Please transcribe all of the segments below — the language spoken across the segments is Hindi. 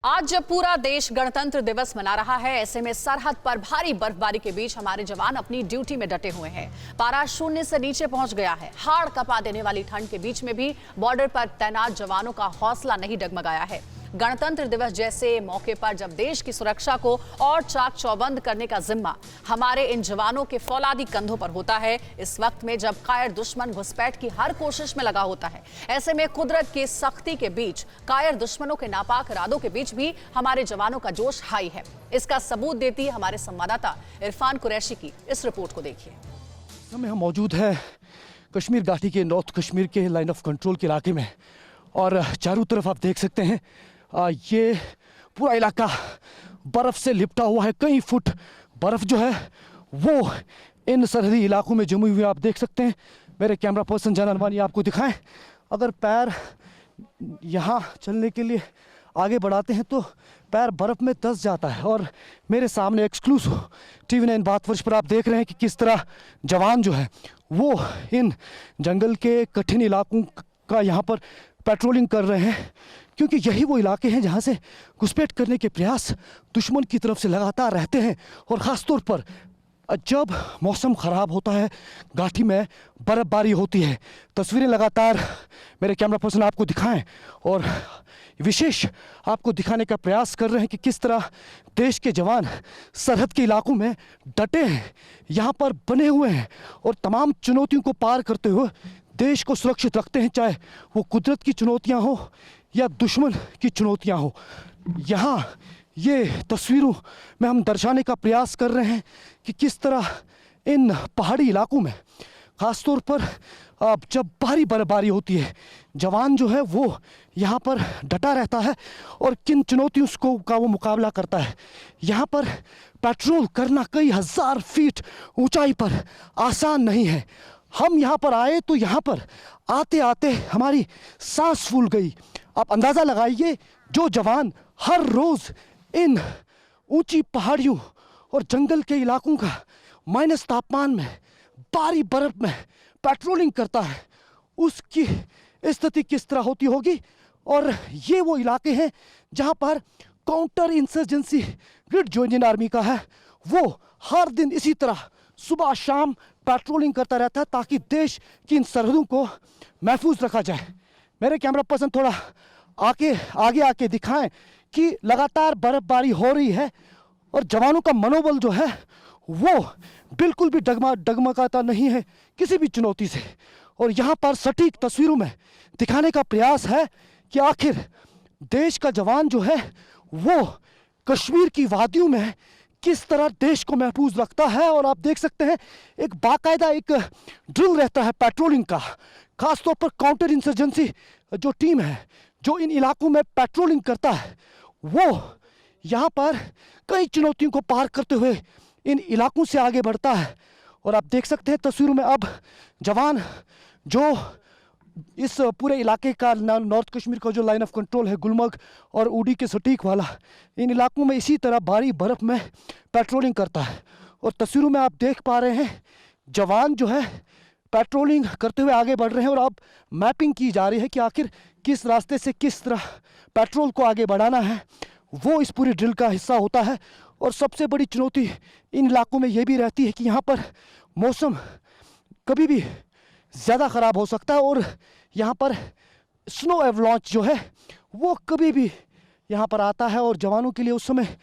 आज जब पूरा देश गणतंत्र दिवस मना रहा है, ऐसे में सरहद पर भारी बर्फबारी के बीच हमारे जवान अपनी ड्यूटी में डटे हुए हैं। पारा शून्य से नीचे पहुंच गया है। हाड़ कपा देने वाली ठंड के बीच में भी बॉर्डर पर तैनात जवानों का हौसला नहीं डगमगाया है। गणतंत्र दिवस जैसे मौके पर जब देश की सुरक्षा को और चाक चौबंद करने का जिम्मा हमारे इन जवानों के फौलादी कंधों पर होता है, इस वक्त में जब कायर दुश्मन घुसपैठ की हर कोशिश में लगा होता है, ऐसे में कुदरत की सख्ती के बीच कायर दुश्मनों के नापाक इरादों के बीच भी हमारे जवानों का जोश हाई है। इसका सबूत देती है हमारे संवाददाता इरफान कुरैशी की इस रिपोर्ट को देखिए। हम मौजूद है कश्मीर घाटी के नॉर्थ कश्मीर के लाइन ऑफ कंट्रोल के इलाके में, और चारों तरफ आप देख सकते हैं ये पूरा इलाका बर्फ से लिपटा हुआ है। कई फुट बर्फ जो है वो इन सरहदी इलाकों में जमी हुई आप देख सकते हैं। मेरे कैमरा पर्सन जान अनवानी आपको दिखाएं, अगर पैर यहाँ चलने के लिए आगे बढ़ाते हैं तो पैर बर्फ में धंस जाता है। और मेरे सामने एक्सक्लूसिव TV9 भारतवर्ष पर आप देख रहे हैं कि किस तरह जवान जो है वो इन जंगल के कठिन इलाकों का यहाँ पर पेट्रोलिंग कर रहे हैं, क्योंकि यही वो इलाके हैं जहाँ से घुसपैठ करने के प्रयास दुश्मन की तरफ से लगातार रहते हैं। और ख़ास तौर पर जब मौसम ख़राब होता है, घाटी में बर्फ़बारी होती है, तस्वीरें लगातार मेरे कैमरा पर्सन आपको दिखाएं और विशेष आपको दिखाने का प्रयास कर रहे हैं कि किस तरह देश के जवान सरहद के इलाकों में डटे हैं, यहाँ पर बने हुए हैं और तमाम चुनौतियों को पार करते हुए देश को सुरक्षित रखते हैं, चाहे वो कुदरत की चुनौतियाँ हो या दुश्मन की चुनौतियाँ हो। यहाँ ये तस्वीरों में हम दर्शाने का प्रयास कर रहे हैं कि किस तरह इन पहाड़ी इलाकों में ख़ास तौर पर जब भारी बर्फबारी होती है, जवान जो है वो यहाँ पर डटा रहता है और किन चुनौतियों का वो मुकाबला करता है। यहाँ पर पेट्रोल करना कई हज़ार फीट ऊंचाई पर आसान नहीं है। हम यहाँ पर आए तो यहाँ पर आते आते हमारी सांस फूल गई। आप अंदाज़ा लगाइए, जो जवान हर रोज़ इन ऊंची पहाड़ियों और जंगल के इलाकों का माइनस तापमान में भारी बर्फ में पेट्रोलिंग करता है, उसकी स्थिति किस तरह होती होगी। और ये वो इलाके हैं जहाँ पर काउंटर इंसर्जेंसी ग्रिड जो इंडियन आर्मी का है वो हर दिन इसी तरह सुबह शाम पेट्रोलिंग करता रहता है ताकि देश की इन सरहदों को महफूज रखा जाए। मेरे कैमरा पर्सन थोड़ा आगे आके दिखाएं कि लगातार बर्फबारी हो रही है और जवानों का मनोबल जो है वो बिल्कुल भी डगमगाता नहीं है किसी भी चुनौती से। और यहाँ पर सटीक तस्वीरों में दिखाने का प्रयास है कि आखिर देश का जवान जो है वो कश्मीर की वादियों में किस तरह देश को महफूज रखता है। और आप देख सकते हैं एक बाकायदा एक ड्रिल रहता है पेट्रोलिंग का, खासतौर पर काउंटर इंसर्जेंसी जो टीम है जो इन इलाकों में पेट्रोलिंग करता है, वो यहाँ पर कई चुनौतियों को पार करते हुए इन इलाकों से आगे बढ़ता है। और आप देख सकते हैं तस्वीरों में अब जवान जो इस पूरे इलाके का नॉर्थ कश्मीर का जो लाइन ऑफ कंट्रोल है गुलमर्ग और उड़ी के सटीक वाला, इन इलाकों में इसी तरह भारी बर्फ में पेट्रोलिंग करता है। और तस्वीरों में आप देख पा रहे हैं जवान जो है पेट्रोलिंग करते हुए आगे बढ़ रहे हैं और अब मैपिंग की जा रही है कि आखिर किस रास्ते से किस तरह पेट्रोल को आगे बढ़ाना है, वो इस पूरी ड्रिल का हिस्सा होता है। और सबसे बड़ी चुनौती इन इलाकों में ये भी रहती है कि यहाँ पर मौसम कभी भी ज़्यादा ख़राब हो सकता है और यहाँ पर स्नो एवलांच जो है वो कभी भी यहाँ पर आता है और जवानों के लिए उस समय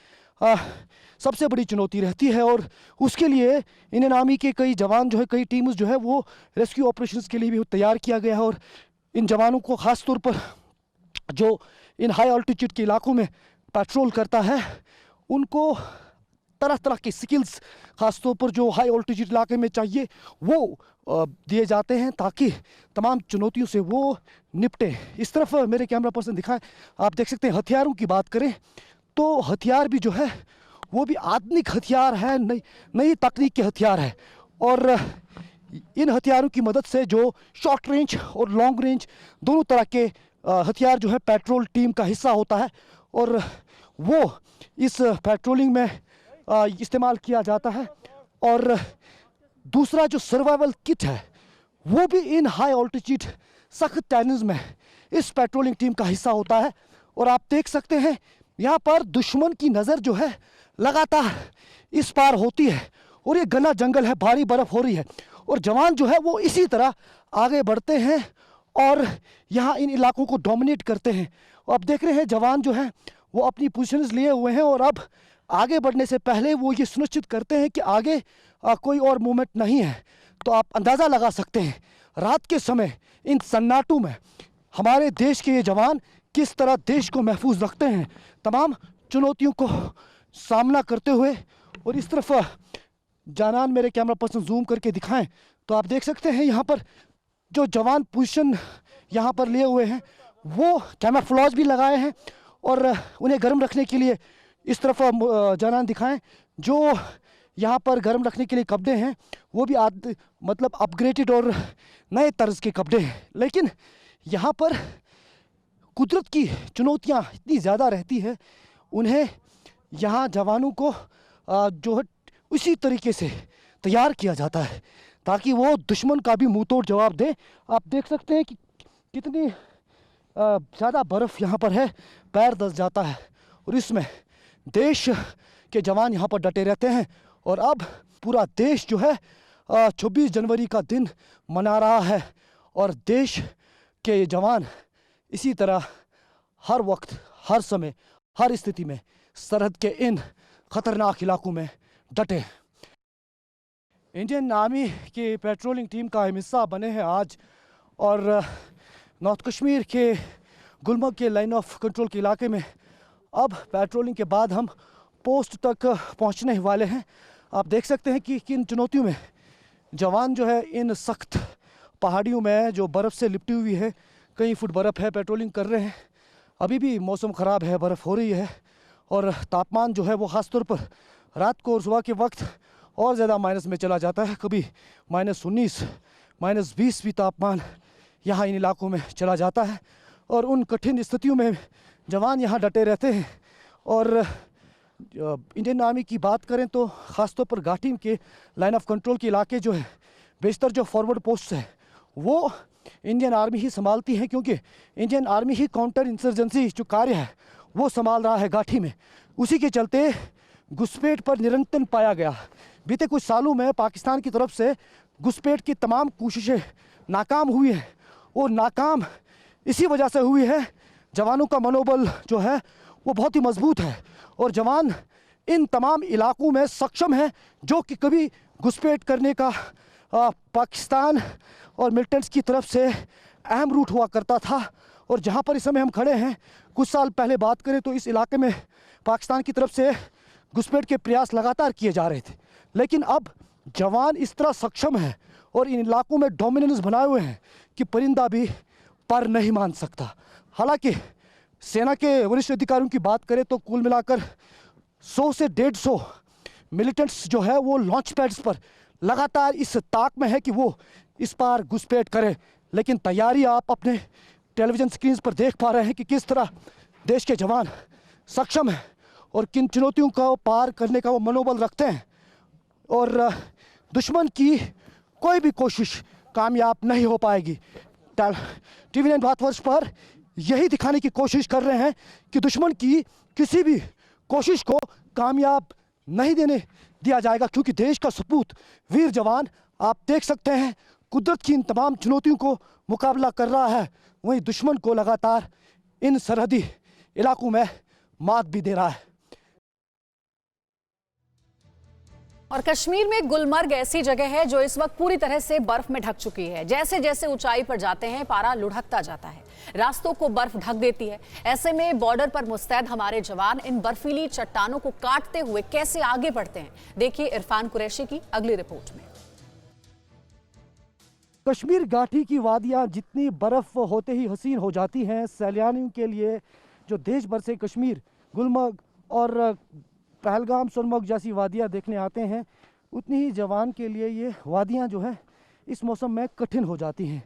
सबसे बड़ी चुनौती रहती है। और उसके लिए इंडियन आर्मी के कई जवान जो है, कई टीम्स जो है वो रेस्क्यू ऑपरेशंस के लिए भी तैयार किया गया है। और इन जवानों को ख़ास तौर पर जो इन हाई ऑल्टीट्यूड के इलाकों में पेट्रोल करता है, उनको तरह तरह के स्किल्स ख़ासतौर पर जो हाई ऑल्टीट्यूड इलाके में चाहिए वो दिए जाते हैं ताकि तमाम चुनौतियों से वो निपटे। इस तरफ मेरे कैमरा पर्सन दिखाएं, आप देख सकते हैं हथियारों की बात करें तो हथियार भी जो है वो भी आधुनिक हथियार है, नई तकनीक के हथियार है। और इन हथियारों की मदद से जो शॉर्ट रेंज और लॉन्ग रेंज दोनों तरह के हथियार जो है पेट्रोल टीम का हिस्सा होता है और वो इस पेट्रोलिंग में इस्तेमाल किया जाता है। और दूसरा जो सर्वाइवल किट है वो भी इन हाई ऑल्टीट्यूड सख्त टैनिज में इस पेट्रोलिंग टीम का हिस्सा होता है। और आप देख सकते हैं यहाँ पर दुश्मन की नज़र जो है लगातार इस पार होती है और ये घना जंगल है, भारी बर्फ हो रही है और जवान जो है वो इसी तरह आगे बढ़ते हैं और यहाँ इन इलाकों को डोमिनेट करते हैं। आप देख रहे हैं जवान जो है वो अपनी पोजीशंस लिए हुए हैं और अब आगे बढ़ने से पहले वो ये सुनिश्चित करते हैं कि आगे कोई और मूवमेंट नहीं है। तो आप अंदाज़ा लगा सकते हैं रात के समय इन सन्नाटों में हमारे देश के ये जवान किस तरह देश को महफूज रखते हैं, तमाम चुनौतियों को सामना करते हुए। और इस तरफ जानान मेरे कैमरा पर्सन जूम करके दिखाएं तो आप देख सकते हैं यहाँ पर जो जवान पोजीशन यहाँ पर लिए हुए हैं वो कैमोफ्लेज भी लगाए हैं और उन्हें गर्म रखने के लिए इस तरफ जानान दिखाएं जो यहाँ पर गर्म रखने के लिए कपड़े हैं वो भी मतलब अपग्रेडेड और नए तर्ज के कपड़े हैं। लेकिन यहाँ पर कुदरत की चुनौतियाँ इतनी ज़्यादा रहती है, उन्हें यहाँ जवानों को जो है उसी तरीके से तैयार किया जाता है ताकि वो दुश्मन का भी मुंह तोड़ जवाब दे। आप देख सकते हैं कि कितनी ज़्यादा बर्फ़ यहाँ पर है, पैर धंस जाता है और इसमें देश के जवान यहाँ पर डटे रहते हैं। और अब पूरा देश जो है 26 जनवरी का दिन मना रहा है और देश के जवान इसी तरह हर वक्त, हर समय, हर स्थिति में सरहद के इन ख़तरनाक इलाकों में डटे। इंडियन आर्मी की पेट्रोलिंग टीम का हिस्सा बने हैं आज और नॉर्थ कश्मीर के गुलमर्ग के लाइन ऑफ कंट्रोल के इलाके में अब पेट्रोलिंग के बाद हम पोस्ट तक पहुंचने वाले हैं। आप देख सकते हैं कि किन चुनौतियों में जवान जो है इन सख्त पहाड़ियों में जो बर्फ़ से लिपटी हुई है, कई फुट बर्फ़ है, पेट्रोलिंग कर रहे हैं। अभी भी मौसम ख़राब है, बर्फ़ हो रही है और तापमान जो है वो ख़ास तौर पर रात को और सुबह के वक्त और ज़्यादा माइनस में चला जाता है। कभी -19, -20 भी तापमान यहाँ इन इलाकों में चला जाता है और उन कठिन स्थितियों में जवान यहाँ डटे रहते हैं। और इंडियन आर्मी की बात करें तो ख़ासतौर पर घाटी के लाइन ऑफ कंट्रोल के इलाके जो है बेशतर जो फॉरवर्ड पोस्ट है वो इंडियन आर्मी ही संभालती है, क्योंकि इंडियन आर्मी ही काउंटर इंसर्जेंसी जो कार्य है वो संभाल रहा है घाटी में। उसी के चलते घुसपैठ पर निरंतर पाया गया। बीते कुछ सालों में पाकिस्तान की तरफ से घुसपैठ की तमाम कोशिशें नाकाम हुई हैं और नाकाम इसी वजह से हुई है जवानों का मनोबल जो है वो बहुत ही मजबूत है और जवान इन तमाम इलाकों में सक्षम है जो कि कभी घुसपैठ करने का पाकिस्तान और मिलिटेंट्स की तरफ से अहम रूट हुआ करता था। और जहां पर इस समय हम खड़े हैं, कुछ साल पहले बात करें तो इस इलाके में पाकिस्तान की तरफ से घुसपैठ के प्रयास लगातार किए जा रहे थे, लेकिन अब जवान इस तरह सक्षम है और इन इलाकों में डोमिनेंस बनाए हुए हैं कि परिंदा भी पर नहीं मान सकता। हालांकि सेना के वरिष्ठ अधिकारियों की बात करें तो कुल मिलाकर 100 से 150 मिलिटेंट्स जो है वो लॉन्च पैड्स पर लगातार इस ताक में है कि वो इस पार घुसपैठ करें। लेकिन तैयारी आप अपने टेलीविज़न स्क्रीन पर देख पा रहे हैं कि किस तरह देश के जवान सक्षम हैं और किन चुनौतियों को पार करने का वो मनोबल रखते हैं और दुश्मन की कोई भी कोशिश कामयाब नहीं हो पाएगी। TV9 भारतवर्ष पर यही दिखाने की कोशिश कर रहे हैं कि दुश्मन की किसी भी कोशिश को कामयाब नहीं देने दिया जाएगा, क्योंकि देश का सपूत वीर जवान आप देख सकते हैं कुदरत की इन तमाम चुनौतियों को मुकाबला कर रहा है, वहीं दुश्मन को लगातार इन सरहदी इलाकों में मात भी दे रहा है। और कश्मीर में गुलमर्ग ऐसी जगह है जो इस वक्त पूरी तरह से बर्फ में ढक चुकी है। जैसे जैसे ऊंचाई पर जाते हैं पारा लुढ़कता जाता है, रास्तों को बर्फ ढक देती है। ऐसे में बॉर्डर पर मुस्तैद हमारे जवान इन बर्फीली चट्टानों को काटते हुए कैसे आगे बढ़ते हैं, देखिए इरफान कुरैशी की अगली रिपोर्ट में। कश्मीर घाटी की वादियां जितनी बर्फ होते ही हसीन हो जाती हैं, सैलानियों के लिए जो देश भर से कश्मीर, गुलमर्ग और पहलगाम, सोनमर्ग जैसी वादियां देखने आते हैं, उतनी ही जवान के लिए ये वादियां जो है इस मौसम में कठिन हो जाती हैं।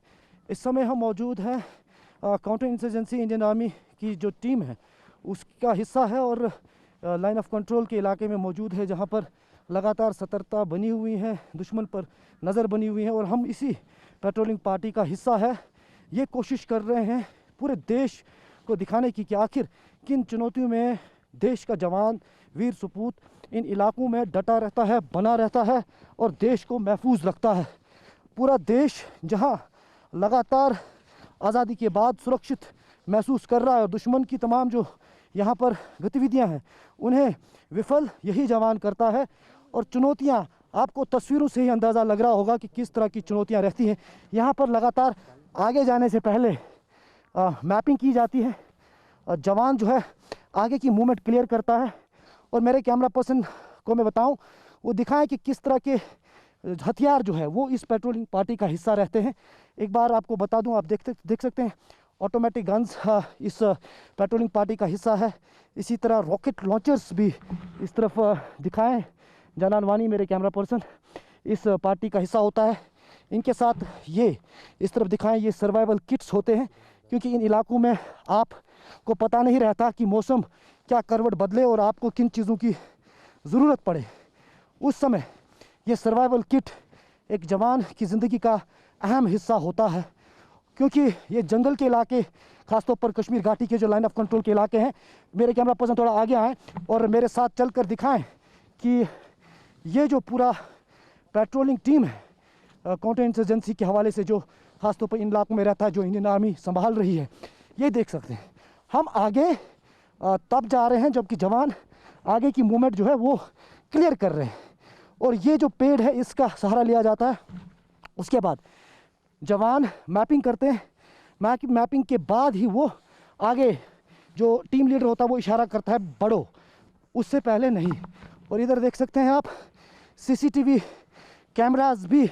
इस समय हम मौजूद हैं काउंटर इंसर्जेंसी इंडियन आर्मी की जो टीम है उसका हिस्सा है और लाइन ऑफ कंट्रोल के इलाके में मौजूद है, जहां पर लगातार सतर्कता बनी हुई है, दुश्मन पर नज़र बनी हुई है और हम इसी पेट्रोलिंग पार्टी का हिस्सा है। ये कोशिश कर रहे हैं पूरे देश को दिखाने की कि आखिर किन चुनौतियों में देश का जवान वीर सपूत इन इलाकों में डटा रहता है, बना रहता है और देश को महफूज रखता है। पूरा देश जहां लगातार आज़ादी के बाद सुरक्षित महसूस कर रहा है और दुश्मन की तमाम जो यहाँ पर गतिविधियाँ हैं उन्हें विफल यही जवान करता है। और चुनौतियाँ, आपको तस्वीरों से ही अंदाज़ा लग रहा होगा कि किस तरह की चुनौतियाँ रहती हैं। यहाँ पर लगातार आगे जाने से पहले मैपिंग की जाती है। जवान जो है आगे की मूवमेंट क्लियर करता है और मेरे कैमरा पर्सन को मैं बताऊं वो दिखाएं कि किस तरह के हथियार जो है वो इस पेट्रोलिंग पार्टी का हिस्सा रहते हैं। एक बार आपको बता दूं, आप देख सकते हैं ऑटोमेटिक गन्स इस पेट्रोलिंग पार्टी का हिस्सा है। इसी तरह रॉकेट लॉन्चर्स भी इस तरफ दिखाएं। जनान वानी मेरे कैमरा पर्सन इस पार्टी का हिस्सा होता है। इनके साथ ये इस तरफ दिखाएं, ये सर्वाइवल किट्स होते हैं क्योंकि इन इलाकों में आपको पता नहीं रहता कि मौसम क्या करवट बदले और आपको किन चीज़ों की ज़रूरत पड़े। उस समय ये सर्वाइवल किट एक जवान की ज़िंदगी का अहम हिस्सा होता है क्योंकि ये जंगल के इलाके, ख़ासतौर पर कश्मीर घाटी के जो लाइन ऑफ कंट्रोल के इलाके हैं। मेरे कैमरा पर्सन थोड़ा आगे आएँ और मेरे साथ चलकर दिखाएं कि ये जो पूरा पेट्रोलिंग टीम है काउंटर इंसर्जेंसी के हवाले से जो ख़ासतौर पर इन इलाकों में रहता है, जो इंडियन आर्मी संभाल रही है, ये देख सकते हैं। हम आगे तब जा रहे हैं जबकि जवान आगे की मूवमेंट जो है वो क्लियर कर रहे हैं और ये जो पेड़ है इसका सहारा लिया जाता है। उसके बाद जवान मैपिंग करते हैं। मैपिंग के बाद ही वो आगे जो टीम लीडर होता है वो इशारा करता है बढ़ो, उससे पहले नहीं। और इधर देख सकते हैं आप सीसीटीवी कैमरास भी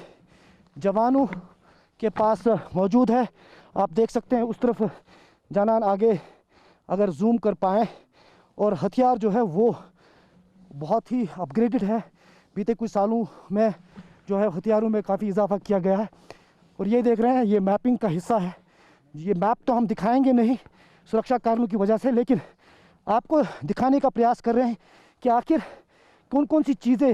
जवानों के पास मौजूद है। आप देख सकते हैं उस तरफ जानान आगे अगर जूम कर पाएँ और हथियार जो है वो बहुत ही अपग्रेडेड है। बीते कुछ सालों में जो है हथियारों में काफ़ी इजाफा किया गया है। और ये देख रहे हैं ये मैपिंग का हिस्सा है। ये मैप तो हम दिखाएंगे नहीं सुरक्षा कारणों की वजह से, लेकिन आपको दिखाने का प्रयास कर रहे हैं कि आखिर कौन कौन सी चीज़ें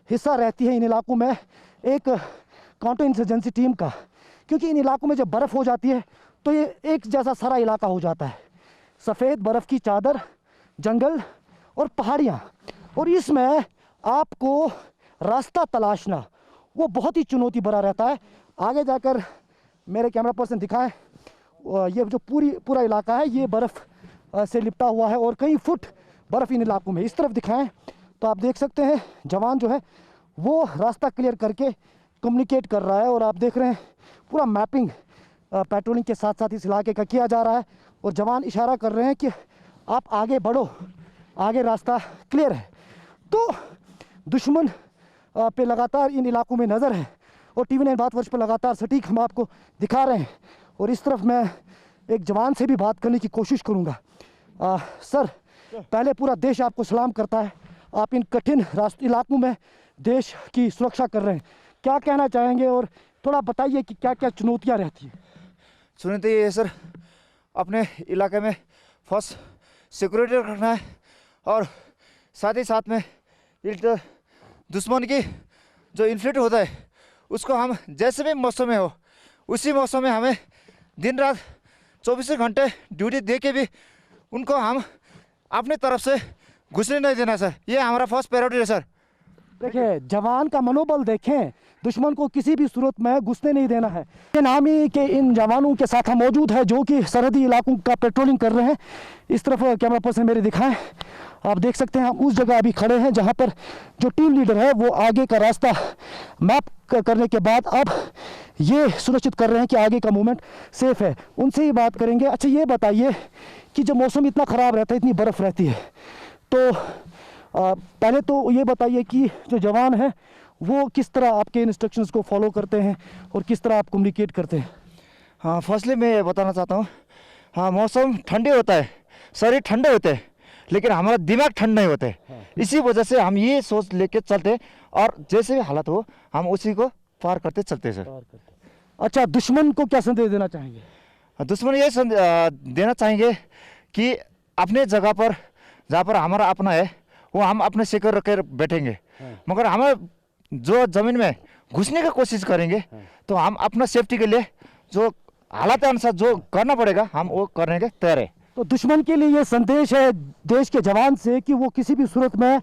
हिस्सा रहती है इन इलाकों में एक काउंटर इंसर्जेंसी टीम का। क्योंकि इन इलाकों में जब बर्फ़ हो जाती है तो ये एक जैसा सारा इलाका हो जाता है, सफ़ेद बर्फ़ की चादर, जंगल और पहाड़ियाँ। और इसमें आपको रास्ता तलाशना वो बहुत ही चुनौती भरा रहता है। आगे जाकर मेरे कैमरा पर्सन दिखाएं, ये जो पूरा इलाका है ये बर्फ़ से लिपटा हुआ है और कई फुट बर्फ़ इन इलाकों में। इस तरफ दिखाएं तो आप देख सकते हैं जवान जो है वो रास्ता क्लियर करके कम्युनिकेट कर रहा है। और आप देख रहे हैं पूरा मैपिंग पेट्रोलिंग के साथ साथ इस इलाके का किया जा रहा है और जवान इशारा कर रहे हैं कि आप आगे बढ़ो, आगे रास्ता क्लियर है। तो दुश्मन पे लगातार इन इलाकों में नज़र है और TV9 भारतवर्ष पर लगातार सटीक हम आपको दिखा रहे हैं। और इस तरफ मैं एक जवान से भी बात करने की कोशिश करूंगा। सर, पहले पूरा देश आपको सलाम करता है। आप इन कठिन इलाकों में देश की सुरक्षा कर रहे हैं, क्या कहना चाहेंगे और थोड़ा बताइए कि क्या क्या चुनौतियाँ रहती हैं? चुनौती ये है सर, अपने इलाके में फर्स्ट सिक्योरिटी रखना है और साथ ही साथ में दुश्मन की जो इन्फ्लिक्ट होता है उसको हम जैसे भी मौसम में हो उसी मौसम में हमें दिन रात 24 घंटे ड्यूटी दे के भी उनको हम अपनी तरफ से घुसने नहीं देना सर। ये हमारा फर्स्ट प्रायोरिटी है सर। देखिए जवान का मनोबल देखें, दुश्मन को किसी भी सूरत में घुसने नहीं देना है। आर्मी के इन जवानों के साथ हम मौजूद है जो कि सरहदी इलाकों का पेट्रोलिंग कर रहे हैं। इस तरफ कैमरा पर्सन मेरे दिखाएं, आप देख सकते हैं हम उस जगह अभी खड़े हैं जहां पर जो टीम लीडर है वो आगे का रास्ता मैप करने के बाद अब ये सुनिश्चित कर रहे हैं कि आगे का मूवमेंट सेफ है। उनसे ही बात करेंगे। अच्छा ये बताइए कि जब मौसम इतना ख़राब रहता है, इतनी बर्फ़ रहती है, तो पहले तो ये बताइए कि जो जवान है वो किस तरह आपके इंस्ट्रक्शंस को फॉलो करते हैं और किस तरह आप कम्युनिकेट करते हैं? हाँ, फर्स्टली मैं ये बताना चाहता हूँ, हाँ मौसम ठंडे होता है, शरीर ठंडे होते हैं, लेकिन हमारा दिमाग ठंड नहीं होते। इसी वजह से हम ये सोच लेके चलते और जैसे भी हालत हो हम उसी को पार करते चलते सर। अच्छा, दुश्मन को क्या संदेश देना चाहेंगे? दुश्मन ये देना चाहेंगे कि अपने जगह पर जहाँ पर हमारा अपना है वो हम अपने सिक्योर रख कर बैठेंगे, मगर हमें जो ज़मीन में घुसने की कोशिश करेंगे तो हम अपना सेफ्टी के लिए जो हालात अनुसार जो करना पड़ेगा हम वो करने के तैयार है। तो दुश्मन के लिए ये संदेश है देश के जवान से कि वो किसी भी सूरत में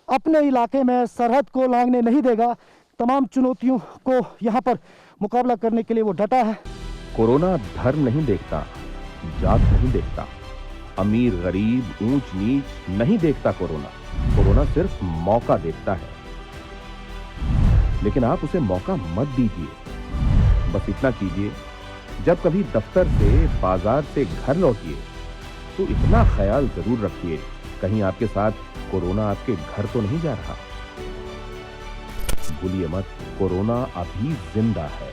अपने इलाके में सरहद को लांघने नहीं देगा। तमाम चुनौतियों को यहाँ पर मुकाबला करने के लिए वो डटा है। कोरोना धर्म नहीं देखता, जात नहीं देखता, अमीर गरीब ऊंच नीच नहीं देखता। कोरोना सिर्फ मौका देखता है, लेकिन आप उसे मौका मत दीजिए। बस इतना कीजिए, जब कभी दफ्तर से बाजार से घर लौटिए तो इतना ख्याल जरूर रखिए कहीं आपके साथ कोरोना आपके घर तो नहीं जा रहा। भूलिए मत, कोरोना अभी जिंदा है।